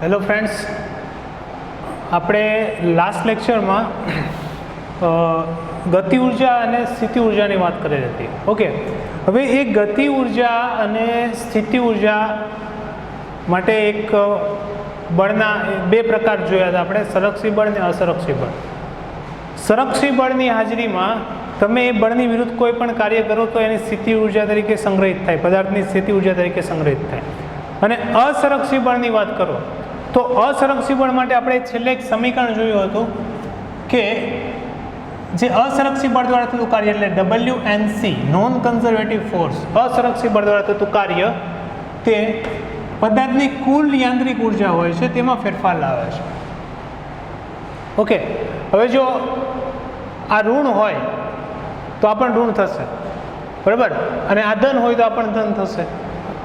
Hello friends, આપણે last લેક્ચરમાં ગતિ ઉર્જા અને સ્થિતિ ઉર્જાની વાત કરી હતી. ઓકે, હવે એ ગતિ ઉર્જા અને સ્થિતિ ઉર્જા માટે એક બળના બે પ્રકાર જોયા હતા આપણે, સંરક્ષી બળ અને અસંરક્ષી બળ. સંરક્ષી બળની હાજરીમાં તમે એ બળની વિરુદ્ધ કોઈ પણ કાર્ય કરો તો એની સ્થિતિ ઉર્જા તરીકે સંગ્રહિત થાય, પદાર્થની સ્થિતિ ઉર્જા તરીકે સંગ્રહિત થાય. અને અસંરક્ષી બળની વાત કરો તો અસંરક્ષી બળ માટે આપણે છેલ્લે એક સમીકરણ જોયું હતું કે જે અસંરક્ષી બળ દ્વારા થતું કાર્ય એટલે WNC, નોન કન્ઝર્વેટિવ ફોર્સ, અસંરક્ષી બળ દ્વારા થતું કાર્ય તે પદાર્થની કુલ યાંત્રિક ઉર્જા હોય છે તેમાં ફેરફાર લાવે છે. ઓકે, હવે જો આ ઋણ હોય તો આ પણ ઋણ થશે, બરાબર, અને આ ધન હોય તો આ પણ ધન થશે.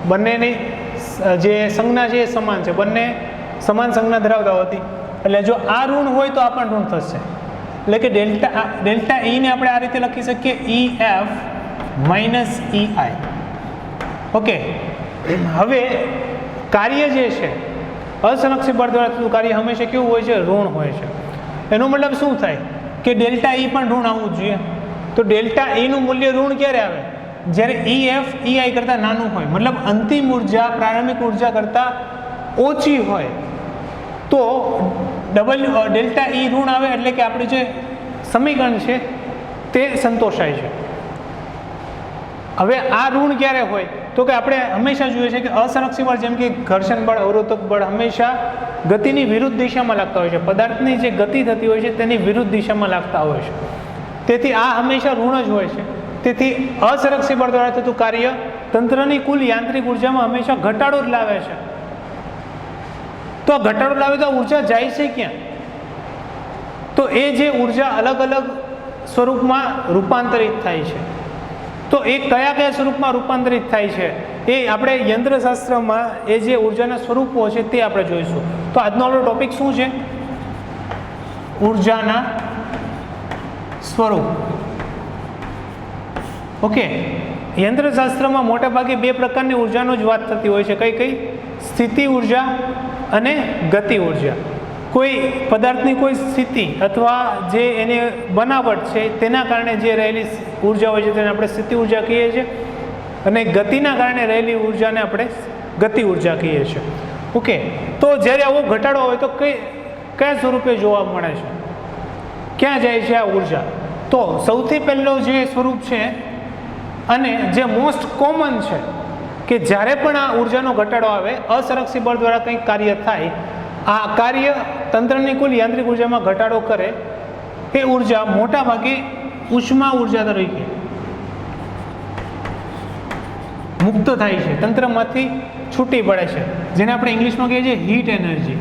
બંનેની જે સંજ્ઞા છે એ સમાન છે, બંને સમાન સંજ્ઞા ધરાવતા હોતી, એટલે જો આ ઋણ હોય તો આ પણ ઋણ થશે. એટલે કે ડેલ્ટા E ને આપણે આ રીતે લખી શકીએ, EF માઇનસ EI. ઓકે, હવે કાર્ય જે છે અસંરક્ષી બળ દ્વારા થતું કાર્ય હંમેશા કેવું હોય છે? ઋણ હોય છે. એનો મતલબ શું થાય કે ડેલ્ટા E પણ ઋણ આવવું જોઈએ. તો ડેલ્ટા E નું મૂલ્ય ઋણ ક્યારે આવે? જ્યારે EF EI કરતાં નાનું હોય, મતલબ અંતિમ ઉર્જા પ્રારંભિક ઉર્જા કરતાં ઓછી હોય તો ડેલ્ટા E ઋણ આવે, એટલે કે આપણું જે સમીકરણ છે તે સંતોષાય છે. હવે આ ઋણ ક્યારે હોય તો કે આપણે હંમેશા જોઈએ છે કે અસંરક્ષી બળ જેમ કે ઘર્ષણ બળ, અવરોધક બળ હંમેશા ગતિની વિરુદ્ધ દિશામાં લાગતા હોય છે. પદાર્થની જે ગતિ થતી હોય છે તેની વિરુદ્ધ દિશામાં લાગતા હોય છે. તેથી આ હંમેશા ઋણ જ હોય છે. તેથી અસંરક્ષી બળ દ્વારા થતું કાર્ય તંત્રની કુલ યાંત્રિક ઉર્જામાં હંમેશા ઘટાડો જ લાવે છે. તો આ ઘટાડો લાવે તો ઉર્જા જાય છે ક્યાં? તો એ જે ઉર્જા અલગ અલગ સ્વરૂપમાં રૂપાંતરિત થાય છે. તો એ કયા કયા સ્વરૂપમાં રૂપાંતરિત થાય છે એ આપણે યંત્રશાસ્ત્રમાં એ જે ઉર્જાના સ્વરૂપો છે તે આપણે જોઈશું. તો આજનો આપણો ટોપિક શું છે? ઉર્જાના સ્વરૂપ. ઓકે, યંત્રશાસ્ત્રમાં મોટા ભાગે બે પ્રકારની ઉર્જાનો જ વાત થતી હોય છે. કઈ કઈ? સ્થિતિ ઉર્જા અને ગતિ ઉર્જા. કોઈ પદાર્થની કોઈ સ્થિતિ અથવા જે એની બનાવટ છે તેના કારણે જે રહેલી ઉર્જા હોય છે તેને આપણે સ્થિતિ ઉર્જા કહીએ છીએ, અને ગતિના કારણે રહેલી ઉર્જાને આપણે ગતિ ઉર્જા કહીએ છીએ. ઓકે, તો જ્યારે આવો ઘટાડો હોય તો કયા સ્વરૂપે જોવા મળે છે? ક્યાં જાય છે આ ઉર્જા? તો સૌથી પહેલો જે સ્વરૂપ છે અને જે મોસ્ટ કોમન છે કે જ્યારે પણ આ ઉર્જાનો ઘટાડો આવે, અસંરક્ષી બળ દ્વારા કંઈક કાર્ય થાય, આ કાર્ય તંત્રની કુલ યાંત્રિક ઉર્જામાં ઘટાડો કરે, એ ઉર્જા મોટા ભાગે ઉષ્મા ઉર્જા તરીકે મુક્ત થાય છે, તંત્રમાંથી છૂટી પડે છે, જેને આપણે ઇંગ્લિશમાં કહીએ છીએ હીટ એનર્જી.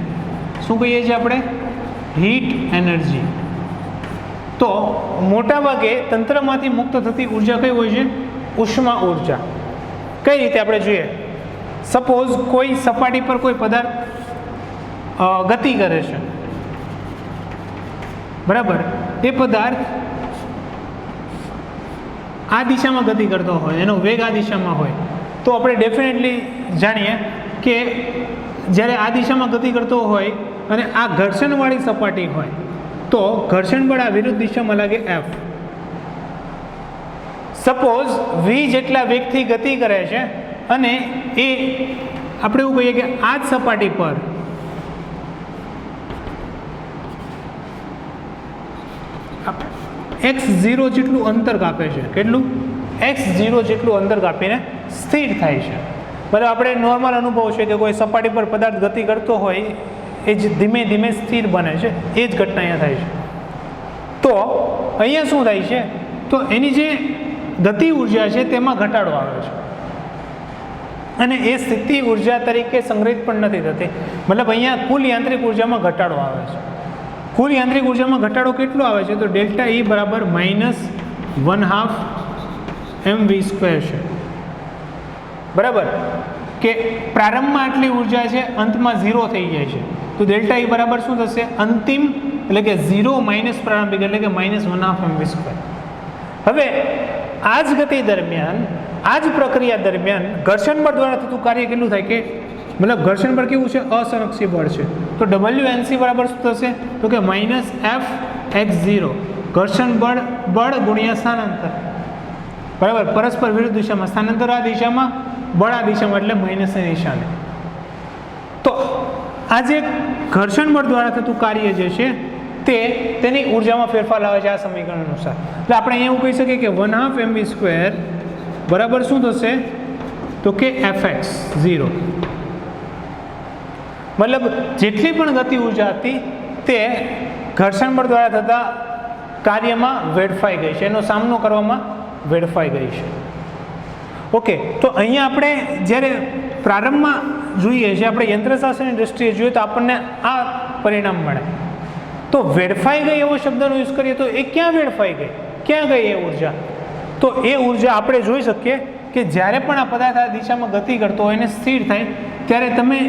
શું કહીએ છીએ આપણે? Heat energy. તો મોટા ભાગે તંત્રમાંથી મુક્ત થતી ઉર્જા કઈ હોય છે? ઉષ્મા ઉર્જા. કઈ રીતે આપણે જોઈએ? સપોઝ કોઈ સપાટી પર કોઈ પદાર્થ ગતિ કરે છે, બરાબર, એ પદાર્થ આ દિશામાં ગતિ કરતો હોય, એનો વેગ આ દિશામાં હોય, તો આપણે ડેફિનેટલી જાણીએ કે જ્યારે આ દિશામાં ગતિ કરતો હોય અને આ ઘર્ષણવાળી સપાટી હોય તો ઘર્ષણ બળ આ વિરુદ્ધ દિશામાં લાગે F. સપોઝ V જેટલા વેગથી ગતિ કરે છે અને એ આપણે એવું કહીએ કે આ જ સપાટી પર x0 જેટલું અંતર કાપે છે. કેટલું? x0 જેટલું અંતર કાપીને સ્થિર થાય છે. બરાબર, આપણે નોર્મલ અનુભવ છે કે કોઈ સપાટી પર પદાર્થ ગતિ કરતો હોય એ જ ધીમે ધીમે સ્થિર બને છે, એ જ ઘટના અહીંયા થાય છે. તો અહીંયા શું થાય છે? તો એની જે ગતિ ઉર્જા છે તેમાં ઘટાડો આવે છે અને એ સ્થિતિ ઉર્જા તરીકે સંગ્રહિત પણ નથી થતી. મતલબ અહીંયા કુલ યાંત્રિક ઉર્જામાં ઘટાડો આવે છે. કુલ યાંત્રિક ઉર્જામાં ઘટાડો કેટલો આવે છે? તો ડેલ્ટા E બરાબર -1/2 mv². છે, બરાબર, કે પ્રારંભમાં આટલી ઉર્જા છે, અંતમાં 0 થઈ જાય છે. તો ડેલ્ટા E બરાબર શું થશે? અંતિમ એટલે કે 0 માઇનસ પ્રારંભિક એટલે કે -1/2 mv². હવે આ જ ગતિ દરમિયાન, આ જ પ્રક્રિયા દરમિયાન ઘર્ષણ બળ દ્વારા થતું કાર્ય કેટલું થાય કે मतलब घर्षण बल केवुं छे असंरक्षी बल छे तो WNC बराबर शुं थशे तो कि -Fx0 घर्षण बल गुणिया स्थानांतर बराबर परस्पर विरुद्ध दिशा में स्थानांतर आ दिशा में बल आ दिशा में एटले माइनस निशाने तो आज घर्षण बल द्वारा थतुं कार्य जे छे तेनी ऊर्जा में फेरफार लावे छे आ समीकरण अनुसार એટલે આપણે એવું કહી શકીએ કે 1/2 mv² बराबर શું થશે तो कि Fx0 मतलब જેટલી પણ ગતિ ઊર્જા હતી તે ઘર્ષણ બળ દ્વારા થતા કાર્યમાં વેડફાઈ ગઈ છે એનો સામનો કરવામાં વેડફાઈ ગઈ છે ઓકે તો અહીંયા આપણે જ્યારે પ્રારંભમાં જોઈએ છે આપણે યંત્રશાસ્ત્રની દૃષ્ટિએ જોઈએ તો આપણને આ પરિણામ મળે તો વેડફાઈ ગઈ એવો શબ્દનો યુઝ કરીએ તો એ ક્યાં વેડફાઈ ગઈ ક્યાં ગઈ એ ઊર્જા તો એ ઊર્જા આપણે જોઈ શકીએ કે જ્યારે પણ આ પદાર્થ આ દિશામાં ગતિ કરતો હોય એને સ્થિર થાય ત્યારે તમે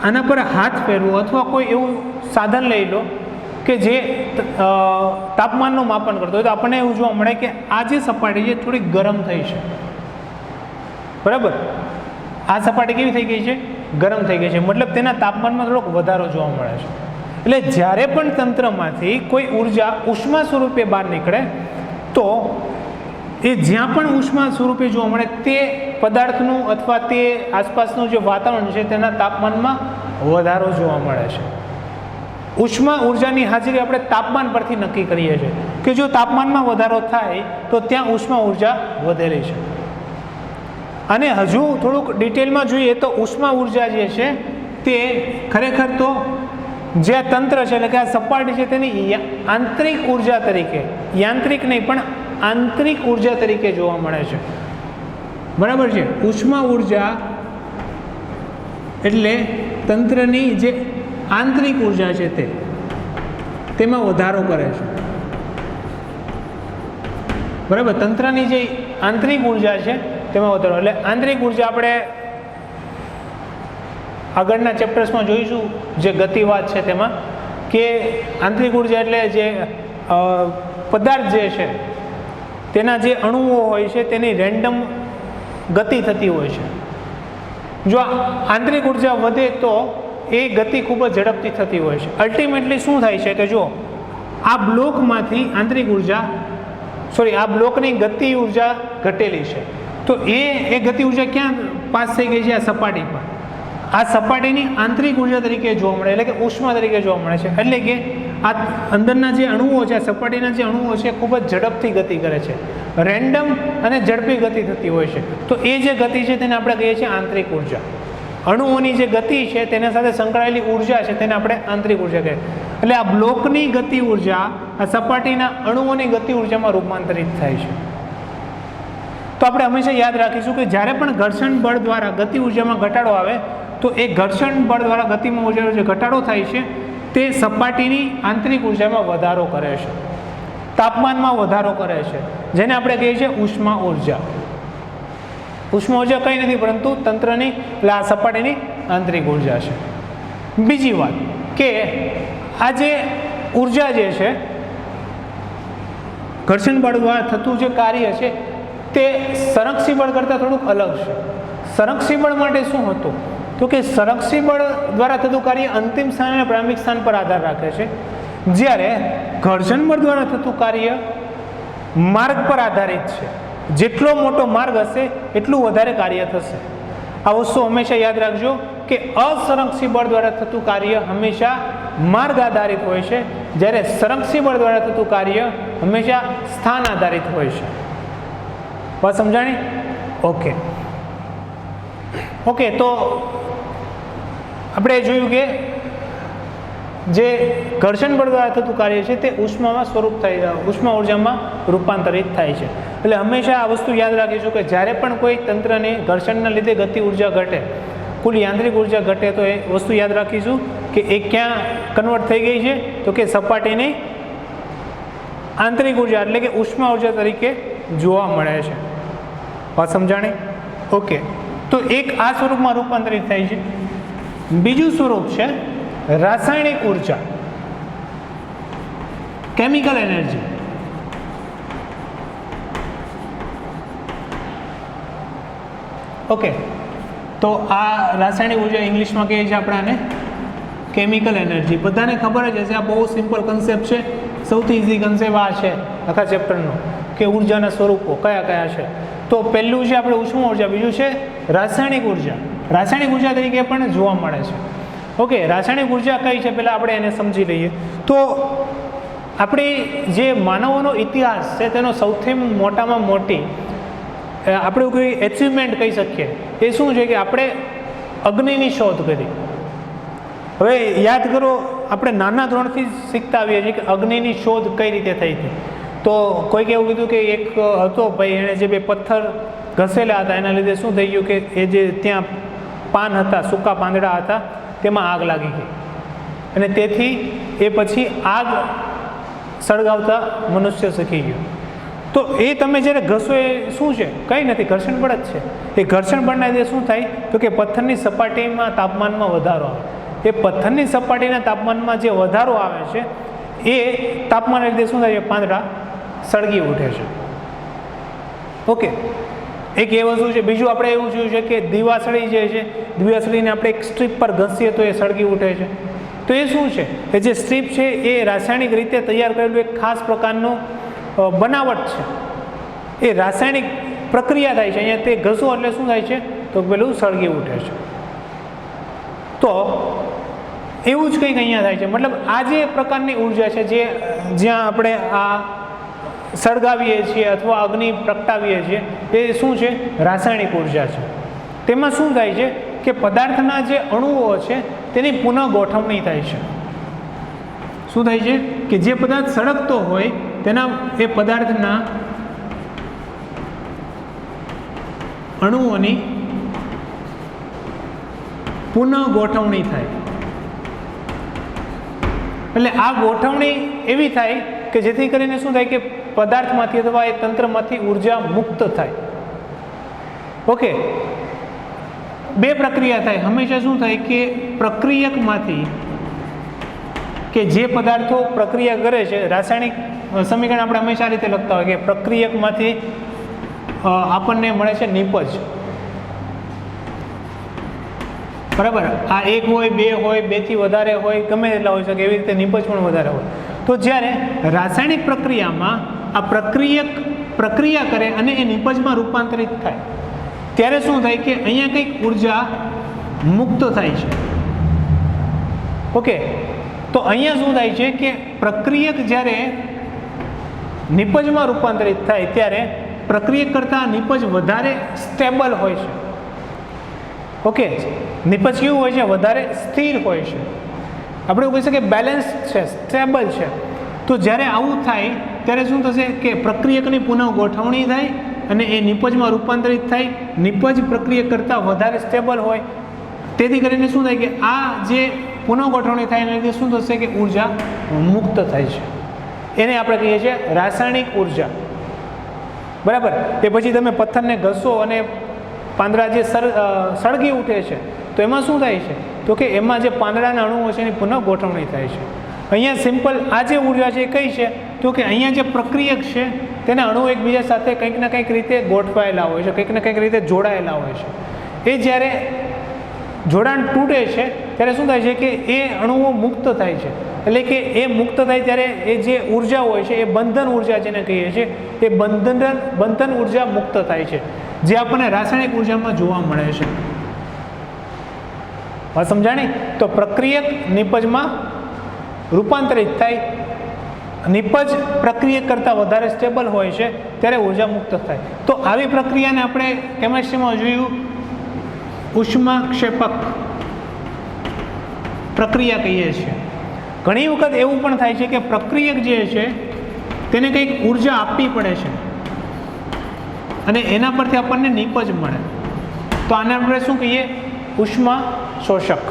આના પર હાથ ફેરવો અથવા કોઈ એવું સાધન લઈ લો કે જે તાપમાનનું માપન કરતો હોય તો આપણને એવું જોવા મળે કે આ જે સપાટી છે થોડી ગરમ થઈ છે બરાબર આ સપાટી કેવી થઈ ગઈ છે ગરમ થઈ ગઈ છે મતલબ તેના તાપમાનમાં થોડોક વધારો જોવા મળે છે એટલે જ્યારે પણ તંત્રમાંથી કોઈ ઊર્જા ઉષ્મા સ્વરૂપે બહાર નીકળે તો એ જ્યાં પણ ઉષ્મા સ્વરૂપે જોવા મળે તે પદાર્થનું અથવા તે આસપાસનું જે વાતાવરણ છે તેના તાપમાનમાં વધારો જોવા મળે છે ઉષ્મા ઊર્જાની હાજરી આપણે તાપમાન પરથી નક્કી કરીએ છીએ કે જો તાપમાનમાં વધારો થાય તો ત્યાં ઉષ્મા ઊર્જા વધેલી છે અને હજુ થોડુંક ડિટેલમાં જોઈએ તો ઉષ્મા ઊર્જા જે છે તે ખરેખર તો જે તંત્ર છે એટલે કે આ સપાટી છે તેની આંતરિક ઊર્જા તરીકે યાંત્રિક નહીં પણ આંતરિક ઊર્જા તરીકે જોવા મળે છે બરાબર છે ઉષ્મા ઊર્જા એટલે તંત્રની જે આંતરિક ઊર્જા છે તેમાં વધારો કરે છે બરાબર તંત્રની જે આંતરિક ઊર્જા છે તેમાં વધારો એટલે આંતરિક ઊર્જા આપણે આગળના ચેપ્ટર્સમાં જોઈશું જે ગતિવાદ છે તેમાં કે આંતરિક ઊર્જા એટલે જે પદાર્થ જે છે તેના જે અણુઓ હોય છે તેની રેન્ડમ ગતિ થતી હોય છે જો આંતરિક ઊર્જા વધે તો એ ગતિ ખૂબ જ ઝડપથી થતી હોય છે અલ્ટિમેટલી શું થાય છે કે જો આ બ્લોકમાંથી આંતરિક ઊર્જા આ બ્લોકની ગતિ ઊર્જા ઘટેલી છે તો એ ગતિ ઊર્જા ક્યાં પાસ થઈ ગઈ છે આ સપાટી પર આ સપાટીની આંતરિક ઊર્જા તરીકે જોવા મળે એટલે કે ઉષ્મા તરીકે જોવા મળે છે એટલે કે આ અંદરના જે અણુઓ છે સપાટીના જે અણુઓ છે ખૂબ જ ઝડપથી ગતિ કરે છે રેન્ડમ અને ઝડપી ગતિ થતી હોય છે તો એ જે ગતિ છે તેને આપણે કહીએ છીએ આંતરિક ઊર્જા અણુઓની જે ગતિ છે તેના સાથે સંકળાયેલી ઊર્જા છે તેને આપણે આંતરિક ઊર્જા કહીએ એટલે આ બ્લોકની ગતિ ઊર્જા આ સપાટીના અણુઓની ગતિ ઊર્જામાં રૂપાંતરિત થાય છે તો આપણે હંમેશા યાદ રાખીશું કે જ્યારે પણ ઘર્ષણ બળ દ્વારા ગતિ ઊર્જામાં ઘટાડો આવે તો એ ઘર્ષણ બળ દ્વારા ગતિમાં ઊર્જાનો જે ઘટાડો થાય છે તે સપાટીની આંતરિક ઊર્જામાં વધારો કરે છે તાપમાનમાં વધારો કરે છે જેને આપણે કહીએ છીએ ઉષ્મા ઊર્જા ઉષ્મા ઊર્જા કંઈ નથી પરંતુ તંત્રની એટલે આ સપાટીની આંતરિક ઊર્જા છે બીજી વાત કે આ જે ઊર્જા જે છે ઘર્ષણ બળ દ્વારા થતું જે કાર્ય છે તે સંરક્ષી બળ કરતાં થોડુંક અલગ છે સંરક્ષી બળ માટે શું હતું તો કે સંરક્ષી બળ દ્વારા થતું કાર્ય અંતિમ સ્થાન અને પ્રારંભિક સ્થાન પર આધાર રાખે છે જ્યારે ઘર્ષણ બળ દ્વારા થતું કાર્ય માર્ગ પર આધારિત છે જેટલો મોટો માર્ગ હશે એટલું વધારે કાર્ય થશે આ વસ્તુ હંમેશા યાદ રાખજો કે અસંરક્ષી બળ દ્વારા થતું કાર્ય હંમેશા માર્ગ આધારિત હોય છે જ્યારે સંરક્ષી બળ દ્વારા થતું કાર્ય હંમેશા સ્થાન આધારિત હોય છે વાત સમજાણી ઓકે તો આપણે જોયું કે જે ઘર્ષણ બળ દ્વારા થતું કાર્ય છે તે ઉષ્મામાં સ્વરૂપ થાય ઉષ્મા ઊર્જામાં રૂપાંતરિત થાય છે એટલે હંમેશા આ વસ્તુ યાદ રાખીશું કે જ્યારે પણ કોઈ તંત્રની ઘર્ષણના લીધે ગતિ ઊર્જા ઘટે કુલ યાંત્રિક ઊર્જા ઘટે તો એ વસ્તુ યાદ રાખીશું કે એ ક્યાં કન્વર્ટ થઈ ગઈ છે તો કે સપાટીની આંતરિક ઊર્જા એટલે કે ઉષ્મા ઊર્જા તરીકે જોવા મળે છે વાત સમજાણી ઓકે તો એક આ સ્વરૂપમાં રૂપાંતરિત થાય છે બીજું સ્વરૂપ છે રાસાયણિક ઊર્જા કેમિકલ એનર્જી ઓકે તો આ રાસાયણિક ઉર્જા ઇંગ્લિશમાં કહીએ છીએ આપણે આને કેમિકલ એનર્જી. બધાને ખબર જ હશે, આ બહુ સિમ્પલ કન્સેપ્ટ છે, સૌથી ઇઝી કન્સેપ્ટ આ છે આખા ચેપ્ટરનો કે ઉર્જાના સ્વરૂપો કયા કયા છે. તો પહેલું છે આપણે ઉષ્મા ઉર્જા, બીજું છે રાસાયણિક ઉર્જા. રાસાયણિક ઉર્જા તરીકે પણ જોવા મળે છે. ઓકે, રાસાયણિક ઉર્જા કઈ છે પહેલાં આપણે એને સમજી લઈએ. તો આપણી જે માનવોનો ઇતિહાસ છે તેનો સૌથી મોટામાં મોટી આપણે કોઈ એચિવમેન્ટ કહી શકીએ એ શું છે કે આપણે અગ્નિની શોધ કરી. હવે યાદ કરો, આપણે નાના ધોરણથી શીખતા આવીએ છીએ કે અગ્નિની શોધ કઈ રીતે થઈ હતી. તો કોઈક એવું કીધું કે એક હતો ભાઈ, એણે જે બે પથ્થર ઘસેલા હતા એના લીધે શું થઈ ગયું કે એ જે ત્યાં પાન હતા, સૂકા પાંદડા હતા, તેમાં આગ લાગી ગઈ અને તેથી એ પછી આગ સળગાવતા મનુષ્ય શીખી ગયો. તો એ તમે જ્યારે ઘસો એ શું છે, કંઈ નથી, ઘર્ષણ બળ જ છે. એ ઘર્ષણ બળના લીધે શું થાય તો કે પથ્થરની સપાટીમાં તાપમાનમાં વધારો આવે. એ પથ્થરની સપાટીના તાપમાનમાં જે વધારો આવે છે એ તાપમાનના લીધે શું થાય છે, પાંદડા સળગી ઉઠે છે. ઓકે, એક એ વસ્તુ છે. બીજું આપણે એવું જોયું છે કે દિવાસળી જે છે, દિવાસળીને આપણે એક સ્ટ્રીપ પર ઘસીએ તો એ સળગી ઉઠે છે. તો એ શું છે, એ જે સ્ટ્રીપ છે એ રાસાયણિક રીતે તૈયાર કરેલું એક ખાસ પ્રકારનું બનાવટ છે. એ રાસાયણિક પ્રક્રિયા થાય છે. અહીંયા તે ઘસો એટલે શું થાય છે તો પેલું સળગી ઉઠે છે. તો એવું જ કંઈક અહીંયા થાય છે. મતલબ આ જે પ્રકારની ઉર્જા છે જે જ્યાં આપણે આ સળગાવીએ છીએ અથવા અગ્નિ પ્રગટાવીએ છીએ એ શું છે, રાસાયણિક ઉર્જા છે. તેમાં શું થાય છે કે પદાર્થના જે અણુઓ છે તેની પુનઃ ગોઠવણી થાય છે. શું થાય છે કે જે પદાર્થ સળગતો હોય તેના એ પદાર્થના અણુઓની પુનઃ ગોઠવણી થાય. એટલે આ ગોઠવણી એવી થાય કે જેથી કરીને શું થાય કે પદાર્થમાંથી અથવા એ તંત્રમાંથી ઉર્જા મુક્ત થાય. ઓકે, બે પ્રક્રિયા થાય. હંમેશા શું થાય કે પ્રક્રિયકમાંથી, કે જે પદાર્થો પ્રક્રિયા કરે છે, રાસાયણિક સમીકરણ આપણે હંમેશા આ રીતે લખતા હોય કે પ્રક્રિયકમાંથી આપણને મળે છે નિપજ. બરાબર, આ એક હોય, બે હોય, બેથી વધારે હોય, ગમે એટલા હોઈ શકે, એવી રીતે નિપજ પણ વધારે હોય. તો જ્યારે રાસાયણિક પ્રક્રિયામાં આ પ્રક્રિયા કરે અને એ નિપજમાં રૂપાંતરિત થાય ત્યારે શું થાય કે અહીંયા કંઈક ઉર્જા મુક્ત થાય છે. ઓકે, તો અહીંયા શું થાય છે કે પ્રક્રિયક જ્યારે નિપજમાં રૂપાંતરિત થાય ત્યારે પ્રક્રિયક કરતાં નિપજ વધારે સ્ટેબલ હોય છે. ઓકે, નિપજ કેવું હોય છે, વધારે સ્થિર હોય છે. આપણે એવું કહી શકીએ બેલેન્સ છે, સ્ટેબલ છે. તો જ્યારે આવું થાય ત્યારે શું થશે કે પ્રક્રિયકની પુનઃ ગોઠવણી થાય અને એ નિપજમાં રૂપાંતરિત થાય. નિપજ પ્રક્રિયક કરતાં વધારે સ્ટેબલ હોય, તેથી કરીને શું થાય કે આ જે પુનઃ ગોઠવણી થાય એના લીધે શું થશે કે ઉર્જા મુક્ત થાય છે. એને આપણે કહીએ છીએ રાસાયણિક ઉર્જા. બરાબર, તે પછી તમે પથ્થરને ઘસો અને પાંદડા જે સળગી ઉઠે છે તો એમાં શું થાય છે તો કે એમાં જે પાંદડાના અણુઓ છે એની પુનઃ ગોઠવણી થાય છે. અહીંયા સિમ્પલ આ જે ઉર્જા છે એ કઈ છે તો કે અહીંયા જે પ્રક્રિયક છે તેના અણુઓ એકબીજા સાથે કંઈક ને કંઈક રીતે ગોઠવાયેલા હોય છે, કંઈક ને કંઈક રીતે જોડાયેલા હોય છે. એ જ્યારે જોડાણ તૂટે છે ત્યારે શું થાય છે કે એ અણુઓ મુક્ત થાય છે. એટલે કે એ મુક્ત થાય ત્યારે એ જે ઉર્જા હોય છે એ બંધન ઉર્જા જેને કહીએ છીએ એ બંધન ઉર્જા મુક્ત થાય છે, જે આપણને રાસાયણિક ઉર્જામાં જોવા મળે છે. વાત સમજાણી? તો પ્રક્રિયક નિપજમાં રૂપાંતરિત થાય, નિપજ પ્રક્રિયક કરતાં વધારે સ્ટેબલ હોય છે ત્યારે ઉર્જા મુક્ત થાય. તો આવી પ્રક્રિયાને આપણે કેમેસ્ટ્રીમાં જોયું ઉષ્માક્ષેપક પ્રક્રિયા કહીએ છીએ. ઘણી વખત એવું પણ થાય છે કે પ્રક્રિયક જે છે તેને કંઈક ઉર્જા આપવી પડે છે અને એના પરથી આપણને નિપજ મળે. તો આને આપણે શું કહીએ? ઉષ્મા શોષક.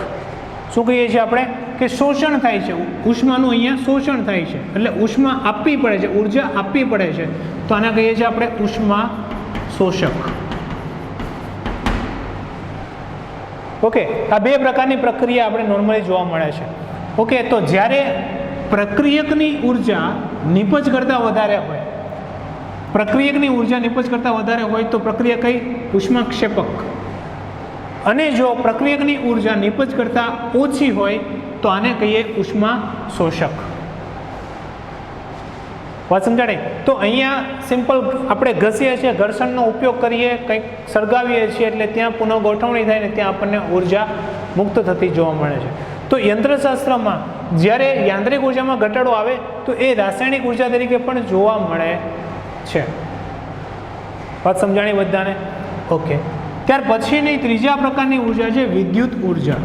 શું કહીએ છીએ આપણે? કે શોષણ થાય છે, ઉષ્માનું અહીંયા શોષણ થાય છે, એટલે ઉષ્મા આપવી પડે છે, ઉર્જા આપવી પડે છે. તો આને કહીએ છીએ આપણે ઉષ્મા શોષક. ઓકે, આ બે પ્રકારની પ્રક્રિયા આપણે નોર્મલી જોવા મળે છે. ઓકે, તો જ્યારે પ્રક્રિયકની ઉર્જા નિપજ કરતાં વધારે હોય, પ્રક્રિયકની ઉર્જા નિપજ કરતાં વધારે હોય તો પ્રક્રિયા કઈ? ઉષ્માક્ષેપક. અને જો પ્રક્રિયકની ઉર્જા નિપજ કરતાં ઓછી હોય તો આને કહીએ ઉષ્મા શોષક. વાત સમજાણી? તો અહીંયા સિમ્પલ આપણે ઘસીએ છીએ, ઘર્ષણનો ઉપયોગ કરીએ, કંઈક સળગાવીએ છીએ એટલે ત્યાં પુનઃ ગોઠવણી થાય ને ત્યાં આપણને ઉર્જા મુક્ત થતી જોવા મળે છે. તો યંત્રશાસ્ત્રમાં જ્યારે યાંત્રિક ઉર્જામાં ઘટાડો આવે તો એ રાસાયણિક ઉર્જા તરીકે પણ જોવા મળે છે. વાત સમજાણી બધાને? ઓકે. ત્યાર પછીની ત્રીજા પ્રકારની ઉર્જા છે વિદ્યુત ઉર્જા.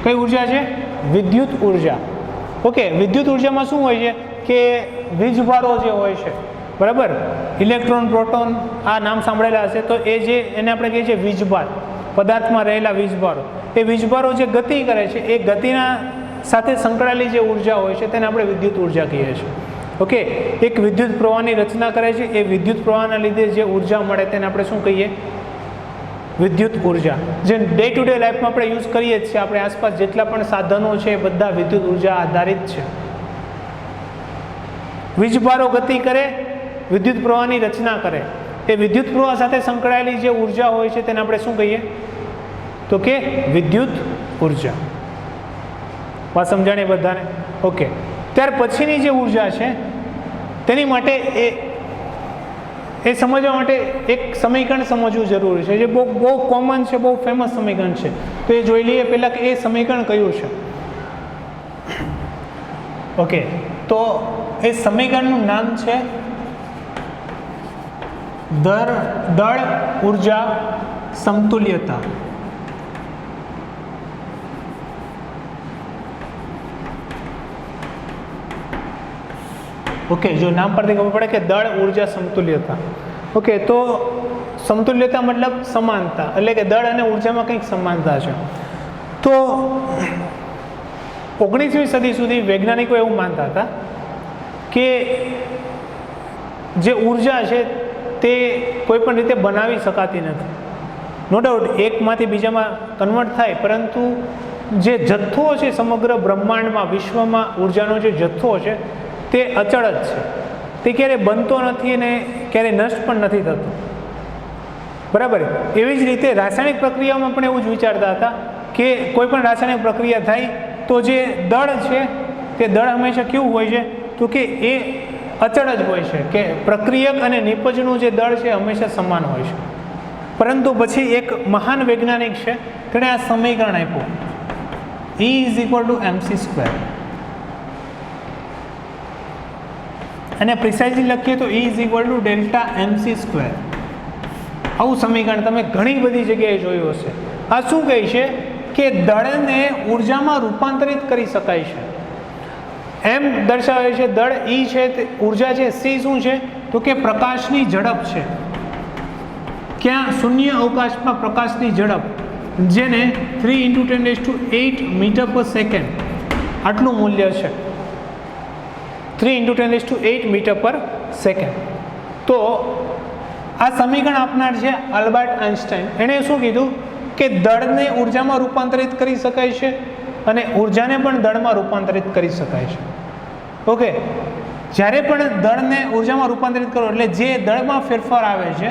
કઈ ઉર્જા છે? વિદ્યુત ઉર્જા. ઓકે. વિદ્યુત ઉર્જામાં શું હોય છે કે વીજભારો જે હોય છે, બરાબર, ઇલેક્ટ્રોન, પ્રોટોન, આ નામ સાંભળેલા હશે. તો એ જે એને આપણે કહીએ છીએ વીજભાર, પદાર્થમાં રહેલા વીજભારો. એ વીજભારો જે ગતિ કરે છે એ ગતિના સાથે સંકળાયેલી જે ઉર્જા હોય છે તેને આપણે વિદ્યુત ઉર્જા કહીએ છીએ. ઓકે. એક વિદ્યુત પ્રવાહની રચના કરે છે, એ વિદ્યુત પ્રવાહના લીધે જે ઉર્જા મળે તેને આપણે શું કહીએ? વિદ્યુત ઉર્જા. જે ડે ટુ ડે લાઈફમાં આપણે યુઝ કરીએ જ છીએ. આપણે આસપાસ જેટલા પણ સાધનો છે એ બધા વિદ્યુત ઉર્જા આધારિત છે. વીજભારો ગતિ કરે, વિદ્યુત પ્રવાહની રચના કરે. એ વિદ્યુત પ્રવાહ સાથે સંકળાયેલી જે ઉર્જા હોય છે તેને આપણે શું કહીએ? તો કે વિદ્યુત ઉર્જા. વાત સમજાણી બધાને? ઓકે. ત્યાર પછીની જે ઉર્જા છે તેની માટે એ સમજવા માટે એક સમીકરણ સમજવું જરૂરી છે, જે બહુ કોમન છે, બહુ ફેમસ સમીકરણ છે. તો એ જોઈ લઈએ પહેલાં કે એ સમીકરણ કયું છે. ઓકે. તો એ સમીકરણનું નામ છે દળ ઉર્જા સમતુલ્યતા. ઓકે. જો નામ પરથી ખબર પડે કે દળ ઉર્જા સમતુલ્યતા. ઓકે. તો સમતુલ્યતા મતલબ સમાનતા, એટલે કે દળ અને ઉર્જામાં કંઈક સમાનતા છે. તો 19મી સદી સુધી વૈજ્ઞાનિકો એવું માનતા હતા કે જે ઉર્જા છે તે કોઈ પણ રીતે બનાવી શકાતી નથી. નો ડાઉટ એકમાંથી બીજામાં કન્વર્ટ થાય, પરંતુ જે જથ્થો છે સમગ્ર બ્રહ્માંડમાં, વિશ્વમાં ઉર્જાનો જે જથ્થો છે તે અચળ જ છે. તે ક્યારેય બનતો નથી અને ક્યારેય નષ્ટ પણ નથી થતો. બરાબર. એવી જ રીતે રાસાયણિક પ્રક્રિયામાં પણ એવું જ વિચારતા હતા કે કોઈ પણ રાસાયણિક પ્રક્રિયા થાય તો જે દળ છે તે દળ હંમેશા કેવું હોય છે? તો કે એ અચળ જ હોય છે, કે પ્રક્રિયક અને નિપજનું જે દળ છે હંમેશા સમાન હોય છે. પરંતુ પછી એક મહાન વૈજ્ઞાનિક છે, તેણે આ સમીકરણ આપ્યું, E = mc². અને પ્રિસાઇઝલી લખીએ તો E = Δmc². આવું સમીકરણ તમે ઘણી બધી જગ્યાએ જોયું હશે. આ શું કહે છે કે દળને ઉર્જામાં રૂપાંતરિત કરી શકાય છે. એમ દર્શાવે છે દળ E છે તે ઉર્જા છે. C શું છે? તો કે પ્રકાશની ઝડપ છે. ક્યાં? શૂન્ય અવકાશમાં પ્રકાશની ઝડપ, જેને 3 × 10⁸ મીટર/સેકન્ડ આટલું મૂલ્ય છે. 3 × 10⁸ મીટર/સેકન્ડ. તો આ સમીકરણ આપનાર છે આલ્બર્ટ આઇન્સ્ટાઈન. એણે શું કીધું કે દળને ઉર્જામાં રૂપાંતરિત કરી શકાય છે અને ઉર્જાને પણ દળમાં રૂપાંતરિત કરી શકાય છે. ઓકે. જ્યારે પણ દળને ઉર્જામાં રૂપાંતરિત કરો એટલે જે દળમાં ફેરફાર આવે છે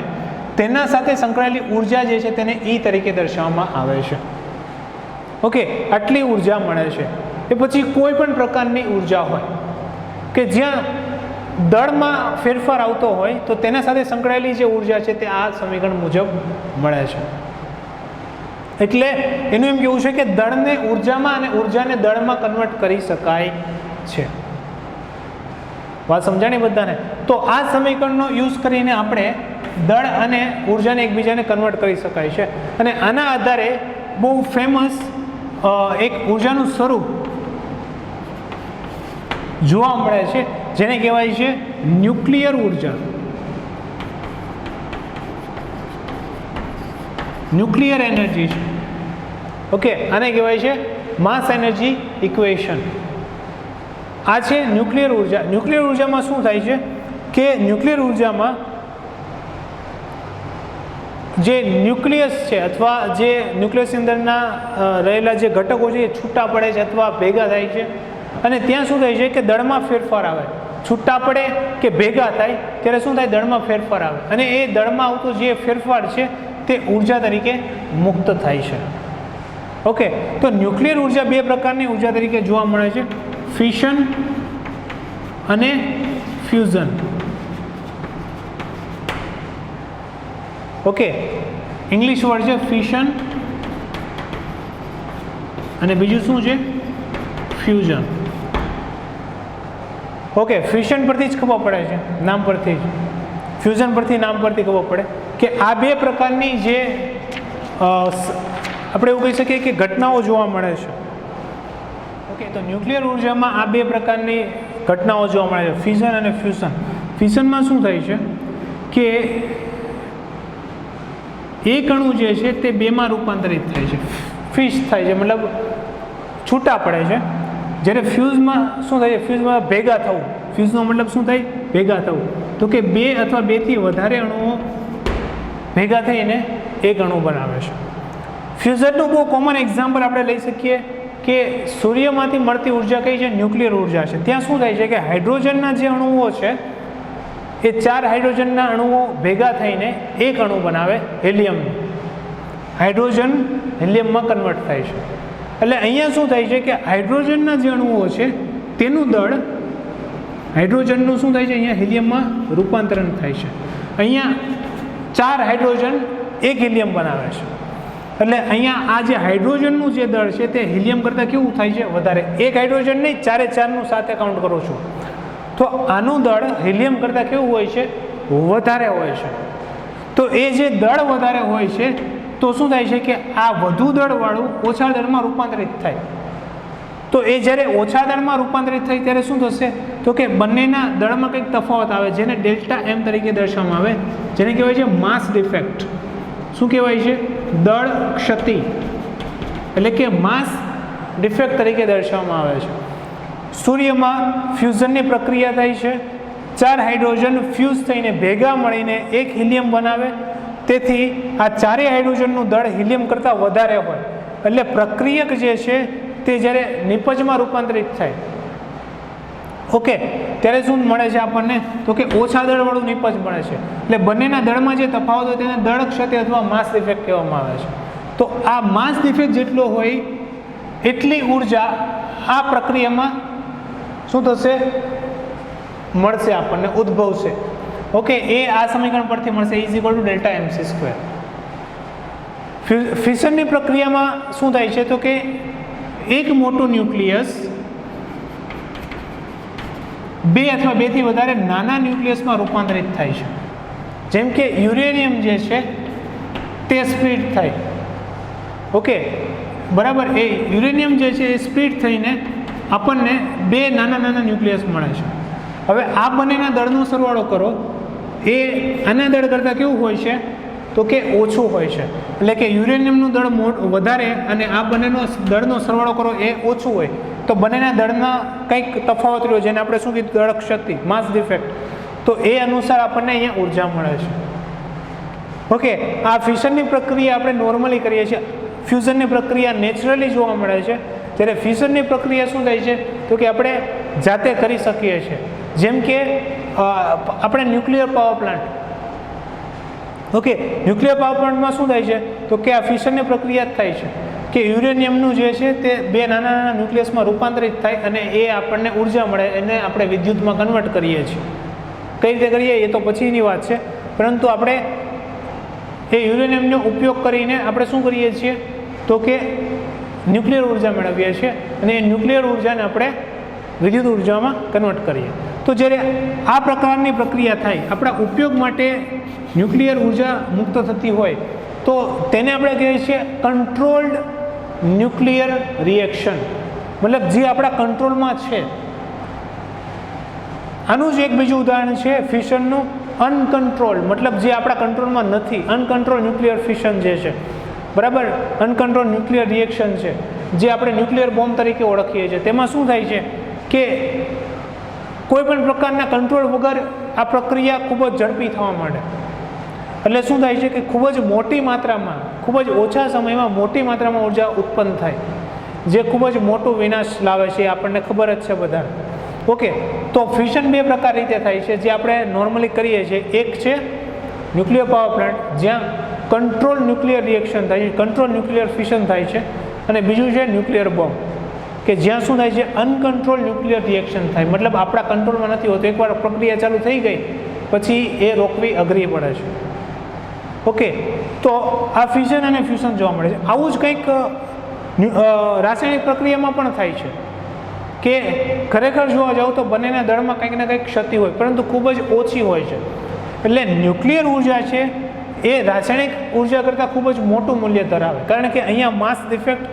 તેના સાથે સંકળાયેલી ઉર્જા જે છે તેને E તરીકે દર્શાવવામાં આવે છે. ઓકે. આટલી ઉર્જા મળે છે. એ પછી કોઈ પણ પ્રકારની ઉર્જા હોય કે જ્યાં દળમાં ફેરફાર આવતો હોય તો તેના સાથે સંકળાયેલી જે ઉર્જા છે તે આ સમીકરણ મુજબ મળે છે. એટલે એનું એમ કહેવું છે કે દળને ઉર્જામાં અને ઉર્જાને દળમાં કન્વર્ટ કરી શકાય છે. વાત સમજાણી બધાને? તો આ સમીકરણનો યુઝ કરીને આપણે દળ અને ઉર્જાને એકબીજાને કન્વર્ટ કરી શકાય છે. અને આના આધારે બહુ ફેમસ એક ઉર્જાનું સ્વરૂપ જોવા મળે છે, જેને કહેવાય છે ન્યુક્લિયર ઉર્જા. ન્યુક્લિયર એનર્જી છે. ઓકે. આને કહેવાય છે માસ એનર્જી ઇક્વેશન. આ છે ન્યુક્લિયર ઉર્જા. ન્યુક્લિયર ઉર્જામાં શું થાય છે કે ન્યુક્લિયર ઉર્જામાં જે ન્યુક્લિયસ છે અથવા જે ન્યુક્લિયસની અંદરના રહેલા જે ઘટકો છે એ છૂટા પડે છે અથવા ભેગા થાય છે, અને ત્યાં શું થાય છે કે દળમાં ફેરફાર આવે. છૂટા પડે કે ભેગા થાય ત્યારે શું થાય, દળમાં ફેરફાર આવે અને એ દળમાં આવતો જે ફેરફાર છે તે ઉર્જા તરીકે મુક્ત થાય છે. ઓકે, તો ન્યુક્લિયર ઉર્જા બે પ્રકારની ઉર્જા તરીકે જોવા મળે છે, ફિશન અને ફ્યુઝન. ઓકે, ઇંગ્લિશ વર્ડ છે ફિશન અને બીજું શું છે, ફ્યુઝન. ઓકે, ફિશન પરથી જ ખબર પડે છે, નામ પરથી જ. ફ્યુઝન પરથી નામ પરથી ખબર પડે કે આ બે પ્રકારની જે આપણે એવું કહી શકીએ કે ઘટનાઓ જોવા મળે છે. ઓકે, તો ન્યુક્લિયર ઉર્જામાં આ બે પ્રકારની ઘટનાઓ જોવા મળે છે, ફિઝન અને ફ્યુઝન. ફિઝનમાં શું થાય છે કે એક અણુ જે છે તે બેમાં રૂપાંતરિત થાય છે, ફિશ થાય છે, મતલબ છૂટા પડે છે. જ્યારે ફ્યુઝમાં શું થાય છે, ફ્યુઝમાં ભેગા થવું. ફ્યુઝનો મતલબ શું થાય, ભેગા થવું. તો કે બે અથવા બેથી વધારે અણુઓ ભેગા થઈને એક અણુ બનાવે છે. ફ્યુઝનનું બહુ કોમન એક્ઝામ્પલ આપણે લઈ શકીએ કે સૂર્યમાંથી મળતી ઉર્જા કઈ છે, ન્યુક્લિયર ઉર્જા છે. ત્યાં શું થાય છે કે હાઇડ્રોજનના જે અણુઓ છે એ 4 હાઇડ્રોજનના અણુઓ ભેગા થઈને એક અણુ બનાવે, હેલિયમનું. હાઇડ્રોજન હેલિયમમાં કન્વર્ટ થાય છે. એટલે અહીંયા શું થાય છે કે હાઇડ્રોજનના જે અણુઓ છે તેનું દળ, હાઇડ્રોજનનું શું થાય છે, અહીંયા હેલિયમમાં રૂપાંતરણ થાય છે. અહીંયા 4 હાઇડ્રોજન એક હિલિયમ બનાવે છે. એટલે અહીંયા આ જે હાઇડ્રોજનનું જે દળ છે તે હિલિયમ કરતાં કેવું થાય છે, વધારે. એક હાઇડ્રોજન નહીં, 4 એ 4નું સાથે કાઉન્ટ કરું છું તો આનું દળ હિલિયમ કરતાં કેવું હોય છે, વધારે હોય છે. તો એ જે દળ વધારે હોય છે તો શું થાય છે કે આ વધુ દળવાળું ઓછા દળમાં રૂપાંતરિત થાય. તો એ જ્યારે ઓછા દળમાં રૂપાંતરિત થાય ત્યારે શું થશે, તો કે બંનેના દળમાં કંઈક તફાવત આવે જેને ડેલ્ટા એમ તરીકે દર્શાવવામાં આવે, જેને કહેવાય છે માસ ડિફેક્ટ. શું કહેવાય છે, દળ ક્ષતિ, એટલે કે માસ ડિફેક્ટ તરીકે દર્શાવવામાં આવે છે. સૂર્યમાં ફ્યુઝનની પ્રક્રિયા થાય છે, 4 હાઇડ્રોજન ફ્યુઝ થઈને ભેગા મળીને એક હિલિયમ બનાવે. તેથી આ 4 હાઇડ્રોજનનું દળ હિલિયમ કરતાં વધારે હોય. એટલે પ્રક્રિયક જે છે તે જ્યારે નિપજમાં રૂપાંતરિત થાય, ઓકે, ત્યારે શું મળે છે આપણને, તો કે ઓછા દળવાળું નિપજ મળે છે. એટલે બંનેના દળમાં જે તફાવત હોય તેને દળ ક્ષતિ અથવા માસ ડિફેક્ટ કહેવામાં આવે છે. તો આ માસ ડિફેક્ટ જેટલો હોય એટલી ઉર્જા આ પ્રક્રિયામાં શું થશે, મળશે, આપણને ઉદ્ભવશે. ઓકે, એ આ સમીકરણ પરથી મળશે, is equal to delta MC². ફિશનની પ્રક્રિયામાં શું થાય છે, તો કે એક મોટું ન્યુક્લિયસ 2 અથવા 2થી વધારે નાના ન્યુક્લિયસમાં રૂપાંતરિત થાય છે. જેમ કે યુરેનિયમ જે છે તે સ્પ્લિટ થાય. ઓકે, બરાબર. એ યુરેનિયમ જે છે એ સ્પ્લિટ થઈને આપણને 2 નાના નાના ન્યુક્લિયસ મળે છે. હવે આ બંનેના દળનો સરવાળો કરો, એ આના દળ કરતાં કેવું હોય છે, તો કે ઓછું હોય છે. એટલે કે યુરેનિયમનું દળ વધારે અને આ બંનેનો દળનો સરવાળો કરો એ ઓછું હોય તો બંનેના દળના કંઈક તફાવત રહ્યો, જેને આપણે શું કીધું, દળ ક્ષતિ, માસ ડિફેક્ટ. તો એ અનુસાર આપણને અહીંયા ઉર્જા મળે છે. ઓકે, આ ફિશનની પ્રક્રિયા આપણે નોર્મલી કરીએ છીએ. ફ્યુઝનની પ્રક્રિયા નેચરલી જોવા મળે છે. જ્યારે ફિશનની પ્રક્રિયા શું થાય છે, તો કે આપણે જાતે કરી શકીએ છીએ. જેમ કે આપણે nuclear power plant. Okay, nuclear power પ્લાન્ટમાં શું થાય છે, તો કે આ ફિશનની પ્રક્રિયા જ થાય છે કે યુરેનિયમનું જે છે તે 2 નાના નાના ન્યુક્લિયસમાં રૂપાંતરિત થાય અને એ આપણને ઉર્જા મળે, એને આપણે વિદ્યુતમાં કન્વર્ટ કરીએ છીએ. કઈ રીતે કરીએ એ તો પછીની વાત છે, પરંતુ આપણે એ યુરેનિયમનો ઉપયોગ કરીને આપણે શું કરીએ છીએ, તો કે ન્યુક્લિયર ઉર્જા મેળવીએ છીએ અને એ ન્યુક્લિયર ઉર્જાને આપણે વિદ્યુત ઉર્જામાં કન્વર્ટ કરીએ. તો જ્યારે આ પ્રકારની પ્રક્રિયા થાય, આપણા ઉપયોગ માટે ન્યુક્લિયર ઉર્જા મુક્ત થતી હોય તો તેને આપણે કહીએ છીએ કંટ્રોલ્ડ ન્યુક્લિયર રિએક્શન. મતલબ જે આપણા કંટ્રોલમાં છે. આનું જ એક બીજું ઉદાહરણ છે ફિશનનું અનકન્ટ્રોલ, મતલબ જે આપણા કંટ્રોલમાં નથી. અનકન્ટ્રોલ ન્યુક્લિયર ફિશન જે છે, બરાબર, અનકન્ટ્રોલ ન્યુક્લિયર રિએક્શન છે, જે આપણે ન્યુક્લિયર બોમ્બ તરીકે ઓળખીએ છીએ. તેમાં શું થાય છે કે કોઈ પણ પ્રકારના કંટ્રોલ વગર આ પ્રક્રિયા ખૂબ જ ઝડપી થવા માંડે. એટલે શું થાય છે કે ખૂબ જ મોટી માત્રામાં, ખૂબ જ ઓછા સમયમાં મોટી માત્રામાં ઉર્જા ઉત્પન્ન થાય, જે ખૂબ જ મોટો વિનાશ લાવે છે, આપણને ખબર જ છે બધા. ઓકે, તો ફ્યુઝન બે પ્રકાર રીતે થાય છે જે આપણે નોર્મલી કરીએ છીએ. એક છે ન્યુક્લિયર પાવર પ્લાન્ટ જ્યાં કંટ્રોલ ન્યુક્લિયર રિએક્શન થાય છે, કંટ્રોલ ન્યુક્લિયર ફિશન થાય છે, અને બીજું છે ન્યુક્લિયર બોમ્બ કે જ્યાં શું થાય છે અનકન્ટ્રોલ ન્યુક્લિયર રિએક્શન થાય, મતલબ આપણા કંટ્રોલમાં નથી હોતું. એકવાર પ્રક્રિયા ચાલુ થઈ ગઈ પછી એ રોકવી અઘરી પડે છે. ઓકે, તો આ ફ્યુઝન અને ફ્યુઝન જોવા મળે છે. આવું જ કંઈક રાસાયણિક પ્રક્રિયામાં પણ થાય છે કે ખરેખર જોવા જાવ તો બંનેના દળમાં કંઈક ને કંઈક ક્ષતિ હોય, પરંતુ ખૂબ જ ઓછી હોય છે. એટલે ન્યુક્લિયર ઉર્જા છે એ રાસાયણિક ઉર્જા કરતાં ખૂબ જ મોટું મૂલ્ય ધરાવે, કારણ કે અહીંયા માસ ડિફેક્ટ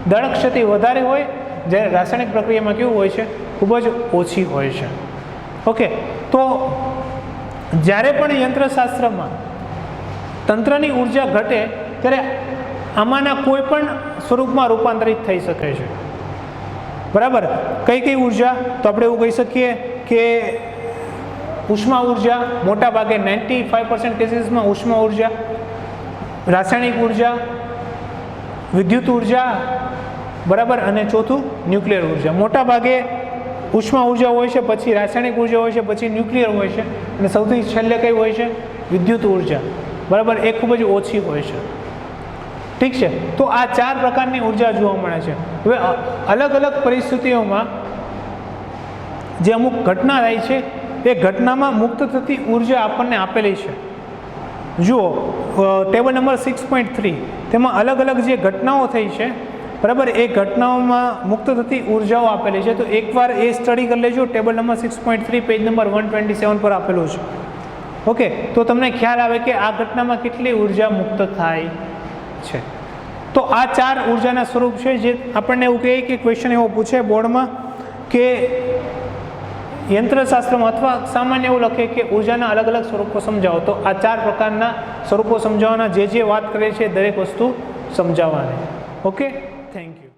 દળ ક્ષતિ વધારે હોય, જ્યારે રાસાયણિક પ્રક્રિયામાં કેવું હોય છે ખૂબ જ ઓછી હોય છે. ઓકે, તો જ્યારે પણ યંત્રશાસ્ત્રમાં તંત્રની ઉર્જા ઘટે ત્યારે આમાંના કોઈ પણ સ્વરૂપમાં રૂપાંતરિત થઈ શકે છે. બરાબર, કઈ કઈ ઉર્જા? તો આપણે એવું કહી શકીએ કે ઉષ્મા ઉર્જા, મોટા ભાગે 95% કેસીસમાં ઉષ્મા ઉર્જા, રાસાયણિક ઉર્જા, વિદ્યુત ઉર્જા, બરાબર, અને ચોથું ન્યુક્લિયર ઉર્જા. મોટા ભાગે ઉષ્મા ઉર્જા હોય છે, પછી રાસાયણિક ઉર્જા હોય છે, પછી ન્યુક્લિયર હોય છે, અને સૌથી છેલ્લે કઈ હોય છે? વિદ્યુત ઉર્જા. બરાબર, એ ખૂબ જ ઓછી હોય છે. ઠીક છે, તો આ 4 પ્રકારની ઉર્જા જોવા મળે છે. હવે અલગ અલગ પરિસ્થિતિઓમાં જે અમુક ઘટના થાય છે એ ઘટનામાં મુક્ત થતી ઉર્જા આપણને આપેલી છે. જુઓ ટેબલ નંબર 6.3, તેમાં અલગ અલગ જે ઘટનાઓ થઈ છે, બરાબર, એ ઘટનાઓમાં મુક્ત થતી ઉર્જાઓ આપેલી છે. તો એકવાર એ સ્ટડી કરી લેજો. ટેબલ નંબર 6.3 પેજ નંબર 127 પર આપેલું છે. ઓકે, તો તમને ખ્યાલ આવે કે આ ઘટનામાં કેટલી ઉર્જા મુક્ત થાય છે. તો આ 4 ઉર્જાના સ્વરૂપ છે જે આપણને એવું કહે કે ક્વેશ્ચન એવો પૂછે બોર્ડમાં કે યંત્રશાસ્ત્રમાં અથવા સામાન્ય એવું લખે કે ઉર્જાના અલગ અલગ સ્વરૂપો સમજાવો. તો આ 4 પ્રકારના સ્વરૂપો સમજાવવાના, જે વાત કરે છે દરેક વસ્તુ સમજાવવાની. Okay, thank you.